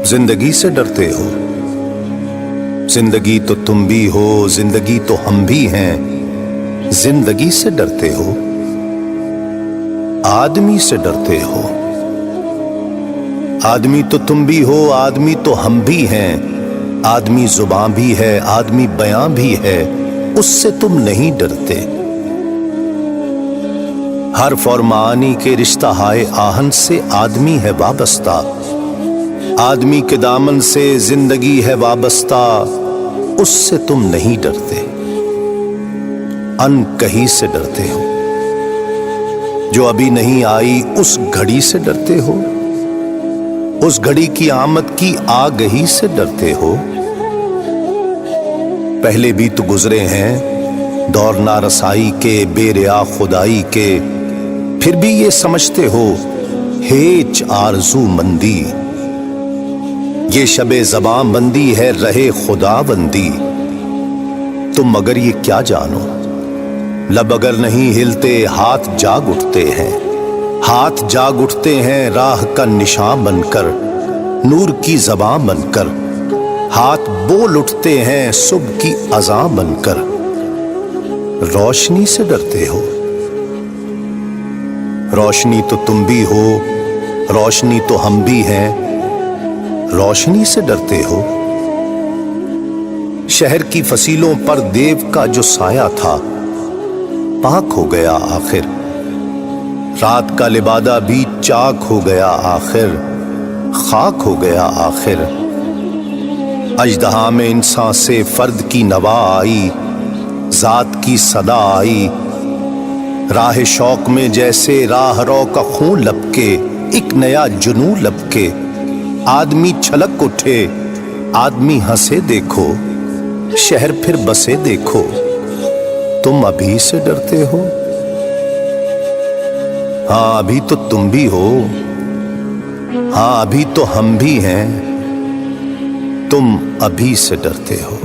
जिंदगी से डरते हो। जिंदगी तो तुम भी हो, जिंदगी तो हम भी हैं। जिंदगी से डरते हो, आदमी से डरते हो। आदमी तो तुम भी हो, आदमी तो हम भी हैं। आदमी जुबान भी है, आदमी बयां भी है, उससे तुम नहीं डरते। हर फरमानी के रिश्ता हाय आहन से आदमी है वाबस्ता। आदमी के दामन से जिंदगी है वाबस्ता, उससे तुम नहीं डरते। अनकही से डरते हो, जो अभी नहीं आई उस घड़ी से डरते हो। उस घड़ी की आमद की आगही से डरते हो। पहले भी तो गुजरे हैं दौर नारसाई के, बेरिया खुदाई के, फिर भी ये समझते हो हेच आरज़ू मंदी। ये शबे ज़बां बंदी है रहे खुदाबंदी। तुम मगर ये क्या जानो, लब अगर नहीं हिलते हाथ जाग उठते हैं। हाथ जाग उठते हैं राह का निशान बनकर, नूर की ज़बां बनकर। हाथ बोल उठते हैं सुबह की अज़ां बनकर। रोशनी से डरते हो, रोशनी तो तुम भी हो, रोशनी तो हम भी हैं। रोशनी से डरते हो। शहर की फसीलों पर देव का जो साया था पाक हो गया आखिर। रात का लिबादा भी चाक हो गया आखिर, खाक हो गया आखिर। अजदहा में इंसान से फर्द की नवा आई, जात की सदा आई। राह शौक में जैसे राह रो का खून लपके, एक नया जुनू लपके। आदमी छलक उठे, आदमी हंसे देखो, शहर फिर बसे देखो। तुम अभी से डरते हो। हाँ अभी तो तुम भी हो, हाँ अभी तो हम भी हैं। तुम अभी से डरते हो।